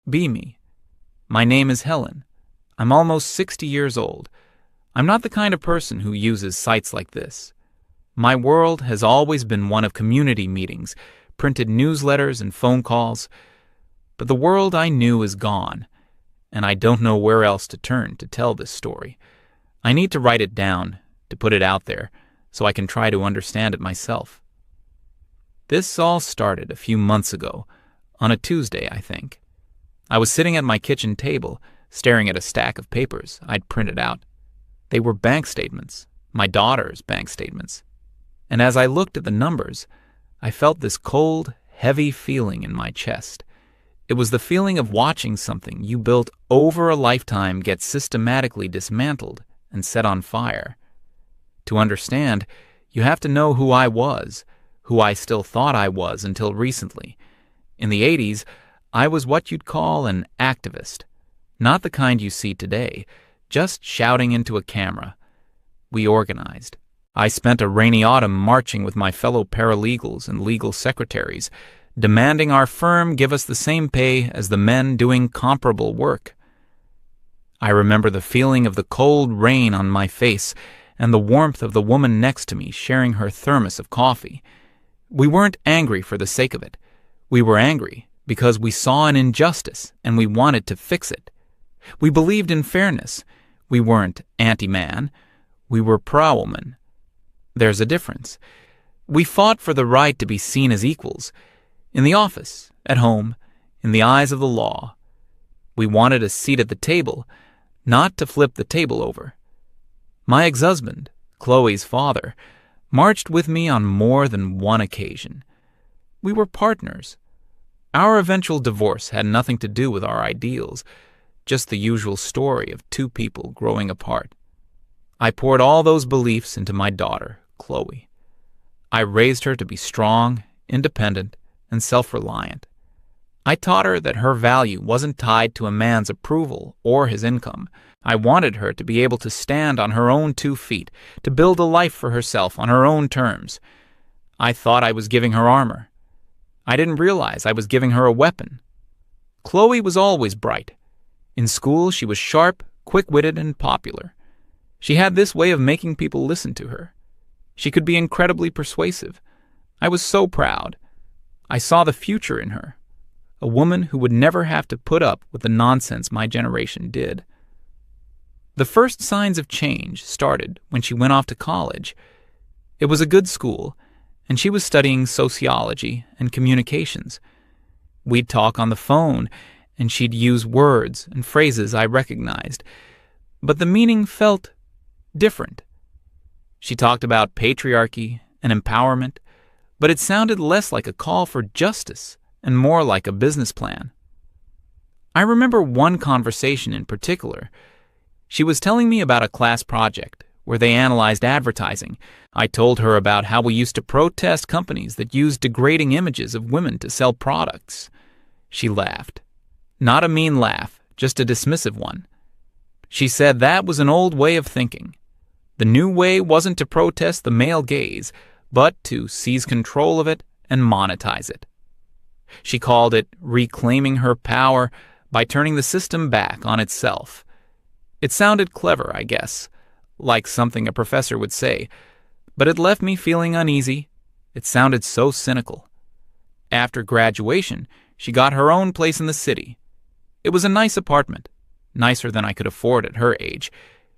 Be me. My name is Helen. I'm almost 60 years old. I'm not the kind of person who uses sites like this. My world has always been one of community meetings, printed newsletters, and phone calls. But the world I knew is gone, and I don't know where else to turn to tell this story. I need to write it down, to put it out there, so I can try to understand it myself. This all started a few months ago, on a Tuesday, I think. I was sitting at my kitchen table, staring at a stack of papers I'd printed out. They were bank statements, my daughter's bank statements. And as I looked at the numbers, I felt this cold, heavy feeling in my chest. It was the feeling of watching something you built over a lifetime get systematically dismantled and set on fire. To understand, you have to know who I was, who I still thought I was until recently. In the 80s, I was what you'd call an activist. Not the kind you see today, just shouting into a camera. We organized. I spent a rainy autumn marching with my fellow paralegals and legal secretaries, demanding our firm give us the same pay as the men doing comparable work. I remember the feeling of the cold rain on my face and the warmth of the woman next to me sharing her thermos of coffee. We weren't angry for the sake of it. We were angry because we saw an injustice and we wanted to fix it. We believed in fairness. We weren't anti-man. We were pro-woman. There's a difference. We fought for the right to be seen as equals. In the office, at home, in the eyes of the law. We wanted a seat at the table, not to flip the table over. My ex-husband, Chloe's father, marched with me on more than one occasion. We were partners. Our eventual divorce had nothing to do with our ideals, just the usual story of two people growing apart. I poured all those beliefs into my daughter, Chloe. I raised her to be strong, independent, and self-reliant. I taught her that her value wasn't tied to a man's approval or his income. I wanted her to be able to stand on her own 2 feet, to build a life for herself on her own terms. I thought I was giving her armor. I didn't realize I was giving her a weapon. Chloe was always bright. In school, she was sharp, quick-witted, and popular. She had this way of making people listen to her. She could be incredibly persuasive. I was so proud. I saw the future in her, a woman who would never have to put up with the nonsense my generation did. The first signs of change started when she went off to college. It was a good school, and she was studying sociology and communications. We'd talk on the phone, and she'd use words and phrases I recognized, but the meaning felt different. She talked about patriarchy and empowerment, but it sounded less like a call for justice and more like a business plan. I remember one conversation in particular. She was telling me about a class project where they analyzed advertising. I told her about how we used to protest companies that used degrading images of women to sell products. She laughed. Not a mean laugh, just a dismissive one. She said that was an old way of thinking. The new way wasn't to protest the male gaze, but to seize control of it and monetize it. She called it reclaiming her power by turning the system back on itself. It sounded clever, I guess, like something a professor would say, but it left me feeling uneasy. It sounded so cynical. After graduation, she got her own place in the city. It was a nice apartment, nicer than I could afford at her age.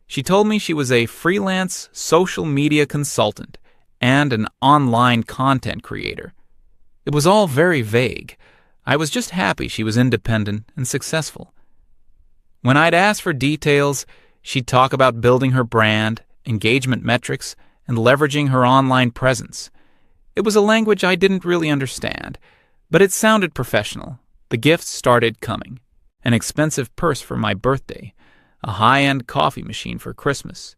She told me she was a freelance social media consultant and an online content creator. It was all very vague. I was just happy she was independent and successful. When I'd ask for details, she'd talk about building her brand, engagement metrics, and leveraging her online presence. It was a language I didn't really understand, but it sounded professional. The gifts started coming. An expensive purse for my birthday, a high-end coffee machine for Christmas.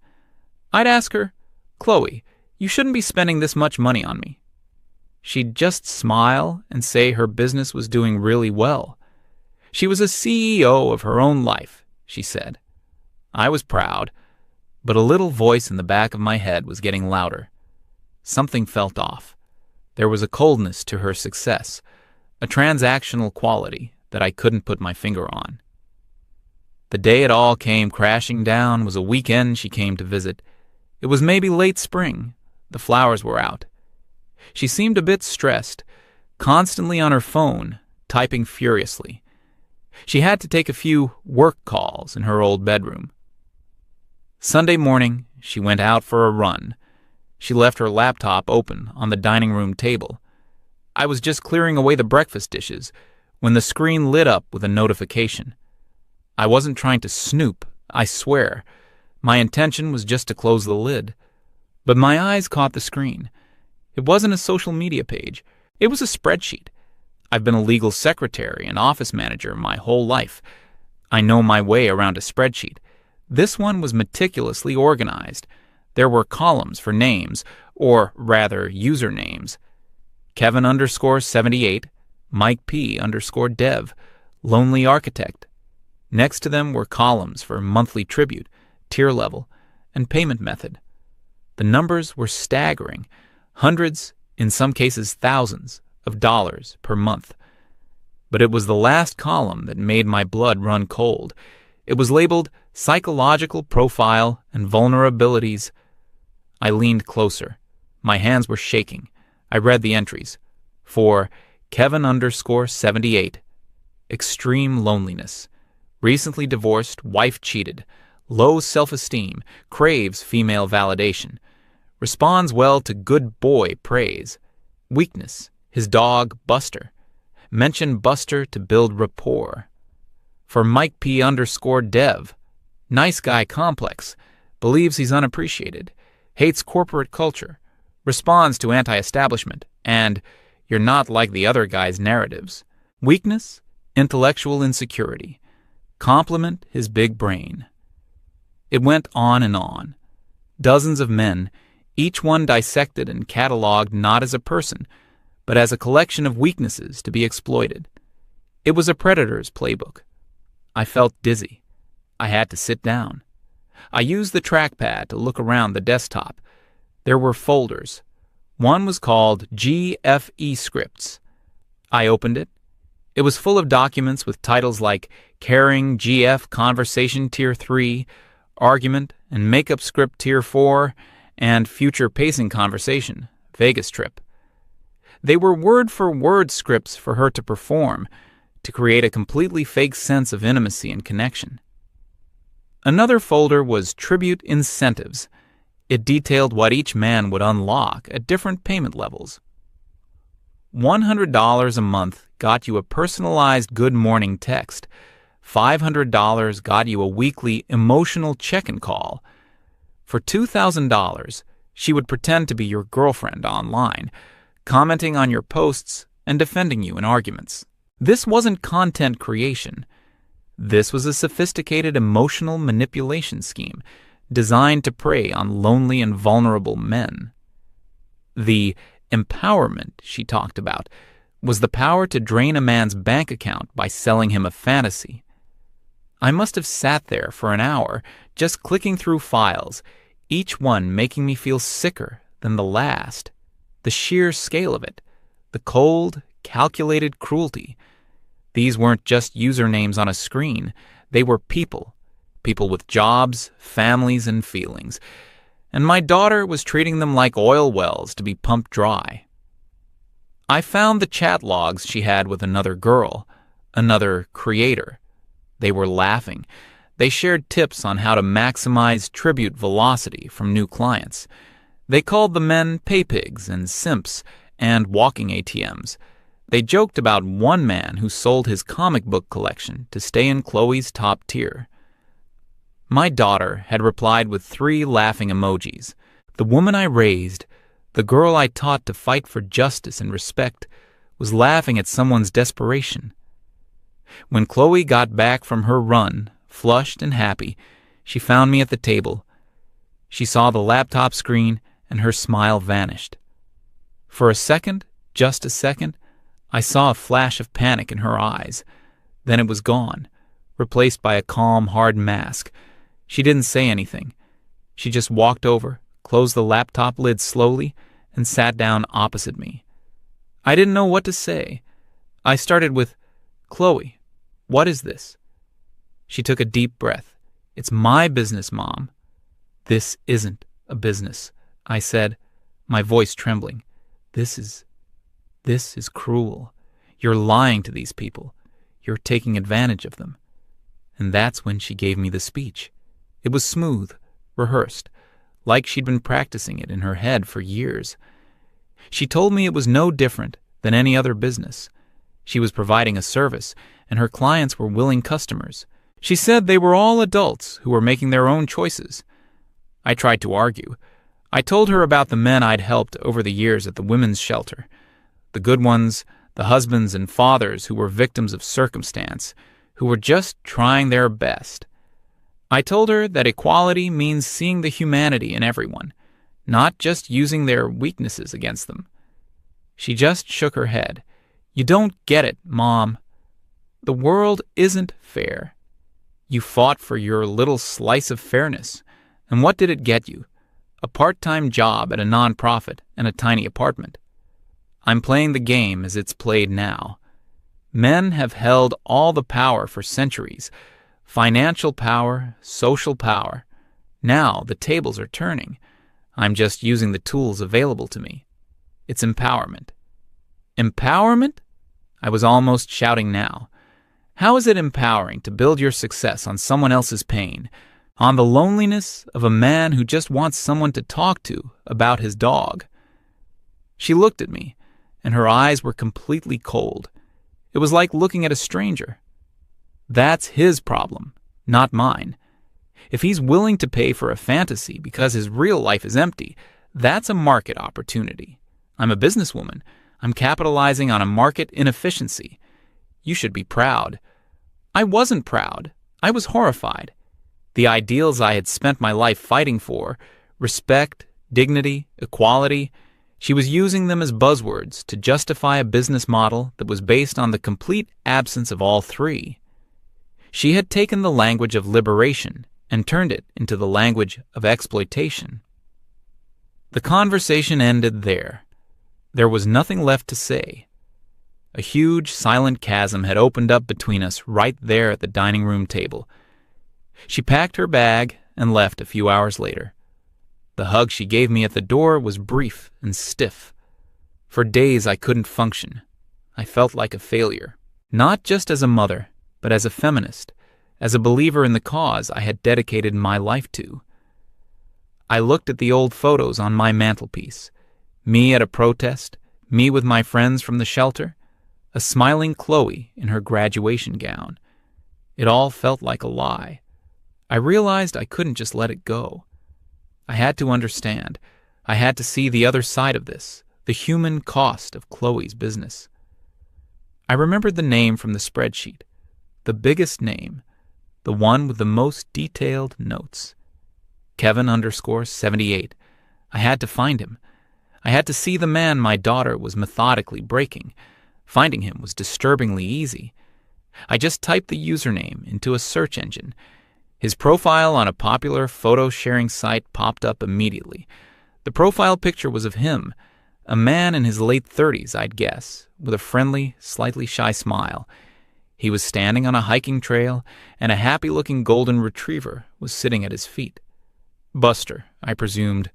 I'd ask her, "Chloe, you shouldn't be spending this much money on me." She'd just smile and say her business was doing really well. She was a CEO of her own life, she said. I was proud, but a little voice in the back of my head was getting louder. Something felt off. There was a coldness to her success, a transactional quality that I couldn't put my finger on. The day it all came crashing down was a weekend she came to visit. It was maybe late spring. The flowers were out. She seemed a bit stressed, constantly on her phone, typing furiously. She had to take a few work calls in her old bedroom. Sunday morning, she went out for a run. She left her laptop open on the dining room table. I was just clearing away the breakfast dishes when the screen lit up with a notification. I wasn't trying to snoop, I swear. My intention was just to close the lid. But my eyes caught the screen. It wasn't a social media page. It was a spreadsheet. I've been a legal secretary and office manager my whole life. I know my way around a spreadsheet. This one was meticulously organized. There were columns for names, or rather usernames. Kevin_78, Mike P_dev, Lonely Architect. Next to them were columns for monthly tribute, tier level, and payment method. The numbers were staggering, hundreds, in some cases thousands, of dollars per month. But it was the last column that made my blood run cold. It was labeled Psychological Profile and Vulnerabilities. I leaned closer. My hands were shaking. I read the entries. For Kevin_78, extreme loneliness. Recently divorced, wife cheated. Low self-esteem, craves female validation. Responds well to good boy praise. Weakness, his dog Buster. Mention Buster to build rapport. For Mike P_dev, nice guy complex. Believes he's unappreciated. Hates corporate culture. Responds to anti-establishment. And you're not like the other guy's narratives. Weakness, intellectual insecurity. Compliment his big brain. It went on and on. Dozens of men, each one dissected and cataloged not as a person, but as a collection of weaknesses to be exploited. It was a predator's playbook. I felt dizzy. I had to sit down. I used the trackpad to look around the desktop. There were folders. One was called GFE Scripts. I opened it. It was full of documents with titles like Caring GF Conversation Tier 3, Argument and Makeup Script Tier 4, and Future Pacing Conversation, Vegas Trip. They were word-for-word scripts for her to perform, to create a completely fake sense of intimacy and connection. Another folder was Tribute Incentives. It detailed what each man would unlock at different payment levels. $100 a month got you a personalized good morning text. $500 got you a weekly emotional check-in call. For $2,000, she would pretend to be your girlfriend online, commenting on your posts and defending you in arguments. This wasn't content creation. This was a sophisticated emotional manipulation scheme designed to prey on lonely and vulnerable men. The empowerment she talked about was the power to drain a man's bank account by selling him a fantasy. I must have sat there for an hour, just clicking through files, each one making me feel sicker than the last. The sheer scale of it, the cold, calculated cruelty. These weren't just usernames on a screen. They were people. People with jobs, families, and feelings. And my daughter was treating them like oil wells to be pumped dry. I found the chat logs she had with another girl, another creator. They were laughing. They shared tips on how to maximize tribute velocity from new clients. They called the men pay pigs and simps and walking ATMs. They joked about one man who sold his comic book collection to stay in Chloe's top tier. My daughter had replied with 3 laughing emojis. The woman I raised, the girl I taught to fight for justice and respect, was laughing at someone's desperation. When Chloe got back from her run, flushed and happy, she found me at the table. She saw the laptop screen and her smile vanished. For a second, just a second, I saw a flash of panic in her eyes. Then it was gone, replaced by a calm, hard mask. She didn't say anything. She just walked over, closed the laptop lid slowly, and sat down opposite me. I didn't know what to say. I started with, "Chloe, What is this? She took a deep breath. It's my business, Mom. This isn't a business, I said, my voice trembling. This is cruel. You're lying to these people. You're taking advantage of them. And that's when she gave me the speech. It was smooth, rehearsed, like she'd been practicing it in her head for years. She told me it was no different than any other business. She was providing a service, and her clients were willing customers. She said they were all adults who were making their own choices. I tried to argue. I told her about the men I'd helped over the years at the women's shelter. The good ones, the husbands and fathers who were victims of circumstance, who were just trying their best. I told her that equality means seeing the humanity in everyone, not just using their weaknesses against them. She just shook her head. You don't get it, Mom. The world isn't fair. You fought for your little slice of fairness, and what did it get you? A part-time job at a nonprofit and a tiny apartment. I'm playing the game as it's played now. Men have held all the power for centuries. Financial power, social power. Now the tables are turning. I'm just using the tools available to me. It's empowerment. Empowerment? I was almost shouting now. How is it empowering to build your success on someone else's pain, on the loneliness of a man who just wants someone to talk to about his dog? She looked at me, and her eyes were completely cold. It was like looking at a stranger. That's his problem, not mine. If he's willing to pay for a fantasy because his real life is empty, that's a market opportunity. I'm a businesswoman. I'm capitalizing on a market inefficiency. You should be proud. I wasn't proud. I was horrified. The ideals I had spent my life fighting for, respect, dignity, equality, she was using them as buzzwords to justify a business model that was based on the complete absence of all three. She had taken the language of liberation and turned it into the language of exploitation. The conversation ended there. There was nothing left to say. A huge, silent chasm had opened up between us right there at the dining room table. She packed her bag and left a few hours later. The hug she gave me at the door was brief and stiff. For days I couldn't function. I felt like a failure, not just as a mother, but as a feminist, as a believer in the cause I had dedicated my life to. I looked at the old photos on my mantelpiece. Me at a protest, me with my friends from the shelter, a smiling Chloe in her graduation gown. It all felt like a lie. I realized I couldn't just let it go. I had to understand. I had to see the other side of this, the human cost of Chloe's business. I remembered the name from the spreadsheet, the biggest name, the one with the most detailed notes. Kevin_78. I had to find him. I had to see the man my daughter was methodically breaking. Finding him was disturbingly easy. I just typed the username into a search engine. His profile on a popular photo-sharing site popped up immediately. The profile picture was of him, a man in his late 30s, I'd guess, with a friendly, slightly shy smile. He was standing on a hiking trail, and a happy-looking golden retriever was sitting at his feet. Buster, I presumed.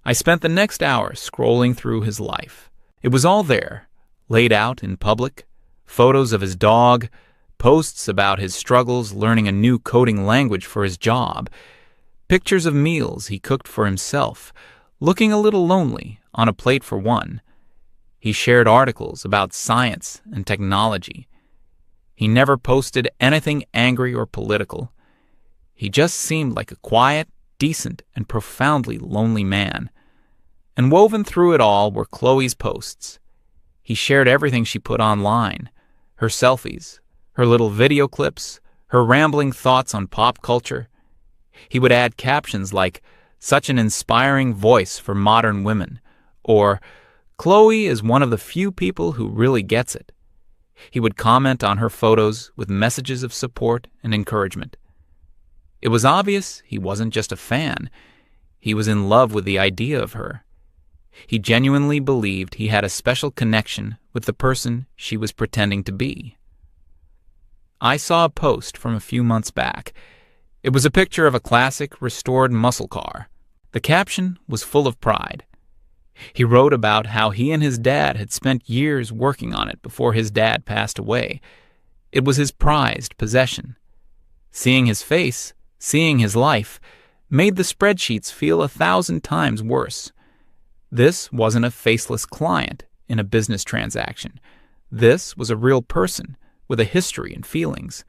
I spent the next hour scrolling through his life. It was all there, laid out in public, photos of his dog, posts about his struggles learning a new coding language for his job, pictures of meals he cooked for himself, looking a little lonely on a plate for one. He shared articles about science and technology. He never posted anything angry or political. He just seemed like a quiet, decent, and profoundly lonely man. And woven through it all were Chloe's posts. He shared everything she put online, her selfies, her little video clips, her rambling thoughts on pop culture. He would add captions like, "Such an inspiring voice for modern women," or, "Chloe is one of the few people who really gets it." He would comment on her photos with messages of support and encouragement. It was obvious he wasn't just a fan. He was in love with the idea of her. He genuinely believed he had a special connection with the person she was pretending to be. I saw a post from a few months back. It was a picture of a classic, restored muscle car. The caption was full of pride. He wrote about how he and his dad had spent years working on it before his dad passed away. It was his prized possession. Seeing his face, seeing his life, made the spreadsheets feel 1,000 times worse. This wasn't a faceless client in a business transaction. This was a real person with a history and feelings.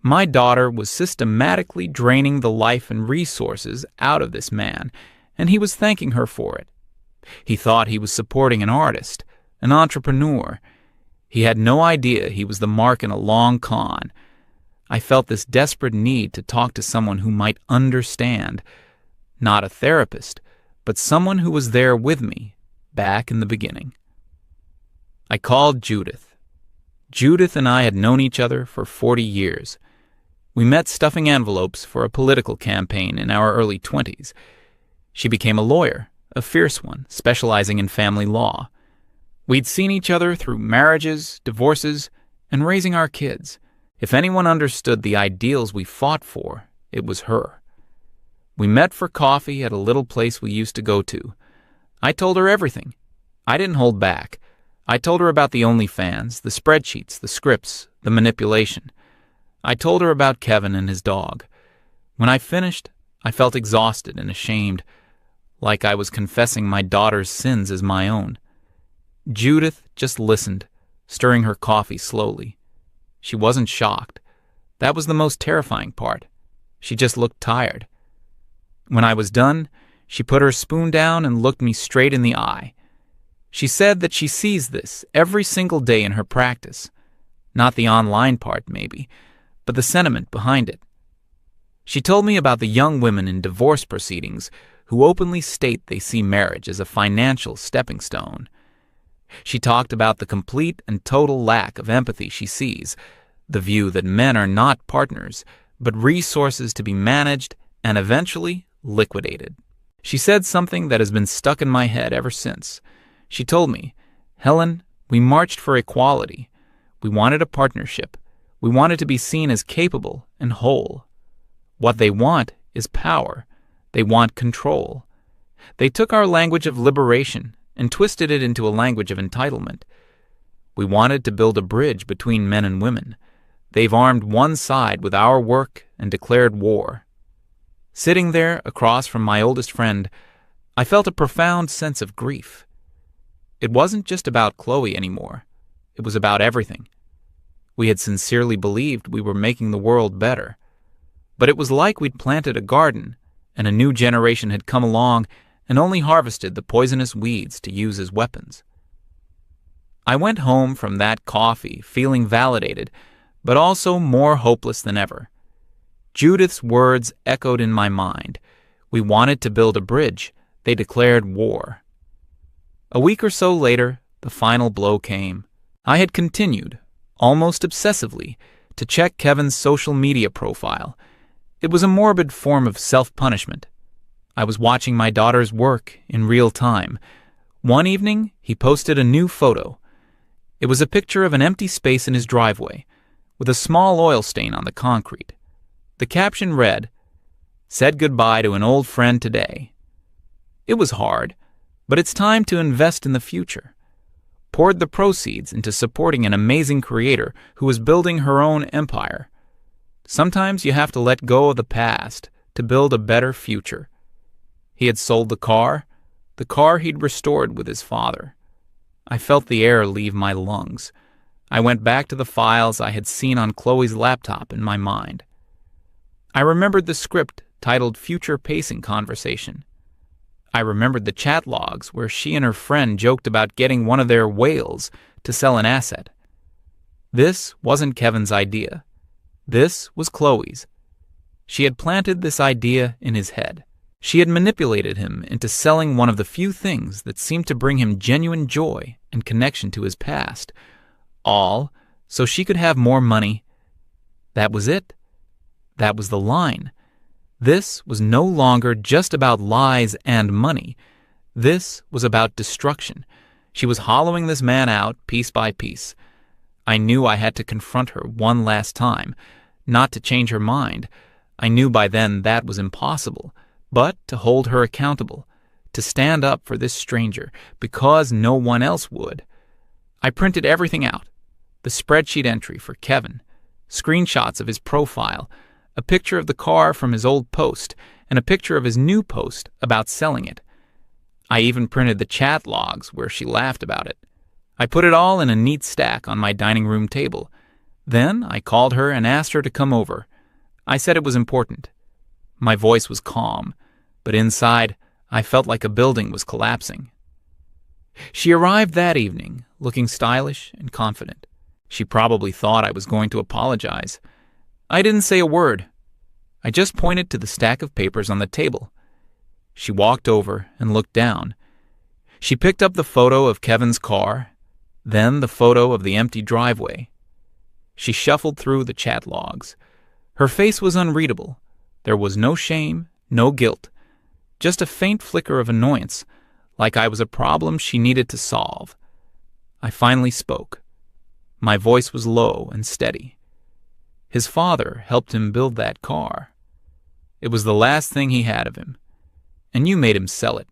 My daughter was systematically draining the life and resources out of this man, and he was thanking her for it. He thought he was supporting an artist, an entrepreneur. He had no idea he was the mark in a long con. I felt this desperate need to talk to someone who might understand. Not a therapist, but someone who was there with me, back in the beginning. I called Judith. Judith and I had known each other for 40 years. We met stuffing envelopes for a political campaign in our early 20s. She became a lawyer, a fierce one, specializing in family law. We'd seen each other through marriages, divorces, and raising our kids. If anyone understood the ideals we fought for, it was her. We met for coffee at a little place we used to go to. I told her everything. I didn't hold back. I told her about the OnlyFans, the spreadsheets, the scripts, the manipulation. I told her about Kevin and his dog. When I finished, I felt exhausted and ashamed, like I was confessing my daughter's sins as my own. Judith just listened, stirring her coffee slowly. She wasn't shocked. That was the most terrifying part. She just looked tired. When I was done, she put her spoon down and looked me straight in the eye. She said that she sees this every single day in her practice. Not the online part, maybe, but the sentiment behind it. She told me about the young women in divorce proceedings who openly state they see marriage as a financial stepping stone. She talked about the complete and total lack of empathy she sees, the view that men are not partners, but resources to be managed and eventually liquidated. She said something that has been stuck in my head ever since. She told me, "Helen, we marched for equality. We wanted a partnership. We wanted to be seen as capable and whole. What they want is power. They want control. They took our language of liberation and twisted it into a language of entitlement. We wanted to build a bridge between men and women. They've armed one side with our work and declared war." Sitting there across from my oldest friend, I felt a profound sense of grief. It wasn't just about Chloe anymore. It was about everything. We had sincerely believed we were making the world better. But it was like we'd planted a garden, and a new generation had come along and only harvested the poisonous weeds to use as weapons. I went home from that coffee feeling validated, but also more hopeless than ever. Judith's words echoed in my mind. We wanted to build a bridge. They declared war. A week or so later, the final blow came. I had continued, almost obsessively, to check Kevin's social media profile. It was a morbid form of self-punishment. I was watching my daughter's work in real time. One evening, he posted a new photo. It was a picture of an empty space in his driveway, with a small oil stain on the concrete. The caption read, "Said goodbye to an old friend today." It was hard, but it's time to invest in the future. Poured the proceeds into supporting an amazing creator who was building her own empire. Sometimes you have to let go of the past to build a better future. He had sold the car he'd restored with his father. I felt the air leave my lungs. I went back to the files I had seen on Chloe's laptop in my mind. I remembered the script titled Future Pacing Conversation. I remembered the chat logs where she and her friend joked about getting one of their whales to sell an asset. This wasn't Kevin's idea. This was Chloe's. She had planted this idea in his head. She had manipulated him into selling one of the few things that seemed to bring him genuine joy and connection to his past. All so she could have more money. That was it. That was the line. This was no longer just about lies and money. This was about destruction. She was hollowing this man out piece by piece. I knew I had to confront her one last time, not to change her mind. I knew by then that was impossible, but to hold her accountable, to stand up for this stranger because no one else would. I printed everything out, the spreadsheet entry for Kevin, screenshots of his profile, a picture of the car from his old post, and a picture of his new post about selling it. I even printed the chat logs where she laughed about it. I put it all in a neat stack on my dining room table. Then I called her and asked her to come over. I said it was important. My voice was calm, but inside I felt like a building was collapsing. She arrived that evening, looking stylish and confident. She probably thought I was going to apologize. I didn't say a word. I just pointed to the stack of papers on the table. She walked over and looked down. She picked up the photo of Kevin's car, then the photo of the empty driveway. She shuffled through the chat logs. Her face was unreadable. There was no shame, no guilt, just a faint flicker of annoyance, like I was a problem she needed to solve. I finally spoke. My voice was low and steady. His father helped him build that car. It was the last thing he had of him, and you made him sell it.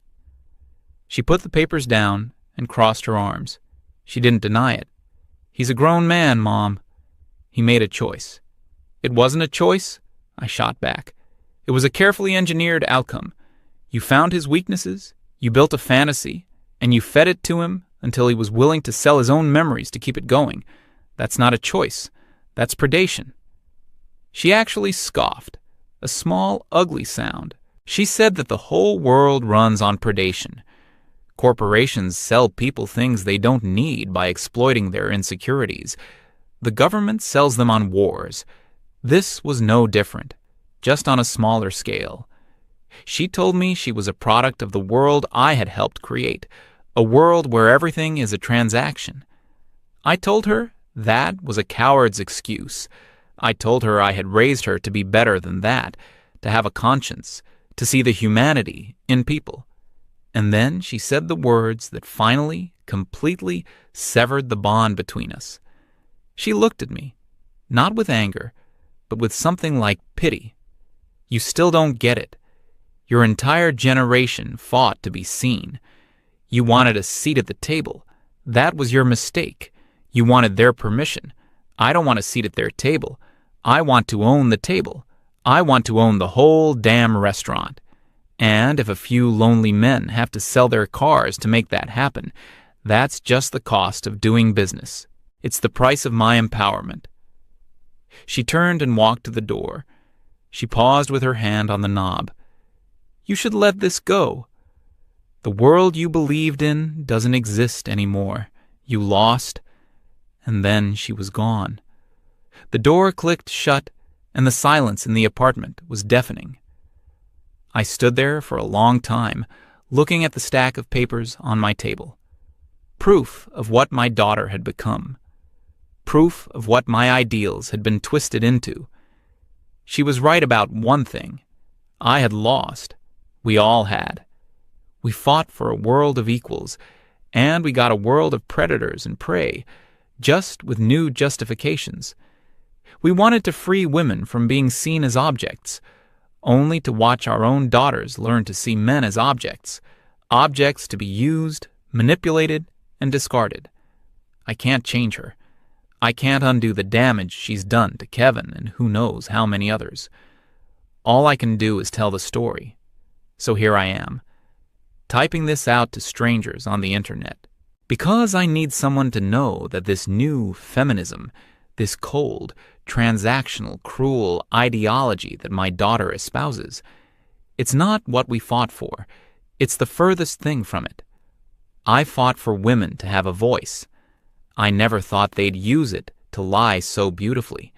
She put the papers down and crossed her arms. She didn't deny it. He's a grown man, Mom. He made a choice. It wasn't a choice, I shot back. It was a carefully engineered outcome. You found his weaknesses, you built a fantasy, and you fed it to him until he was willing to sell his own memories to keep it going. That's not a choice. That's predation. She actually scoffed, a small, ugly sound. She said that the whole world runs on predation. Corporations sell people things they don't need by exploiting their insecurities. The government sells them on wars. This was no different, just on a smaller scale. She told me she was a product of the world I had helped create, a world where everything is a transaction. I told her that was a coward's excuse. I told her I had raised her to be better than that, to have a conscience, to see the humanity in people. And then she said the words that finally, completely severed the bond between us. She looked at me, not with anger, but with something like pity. You still don't get it. Your entire generation fought to be seen. You wanted a seat at the table. That was your mistake. You wanted their permission. I don't want a seat at their table. I want to own the table. I want to own the whole damn restaurant. And if a few lonely men have to sell their cars to make that happen, that's just the cost of doing business. It's the price of my empowerment. She turned and walked to the door. She paused with her hand on the knob. You should let this go. The world you believed in doesn't exist anymore. You lost, and then she was gone. The door clicked shut, and the silence in the apartment was deafening. I stood there for a long time, looking at the stack of papers on my table. Proof of what my daughter had become. Proof of what my ideals had been twisted into. She was right about one thing. I had lost. We all had. We fought for a world of equals, and we got a world of predators and prey, just with new justifications. We wanted to free women from being seen as objects, only to watch our own daughters learn to see men as objects, objects to be used, manipulated, and discarded. I can't change her. I can't undo the damage she's done to Kevin and who knows how many others. All I can do is tell the story. So here I am, typing this out to strangers on the internet, because I need someone to know that this new feminism, this cold, transactional, cruel ideology that my daughter espouses, it's not what we fought for. It's the furthest thing from it. I fought for women to have a voice. I never thought they'd use it to lie so beautifully.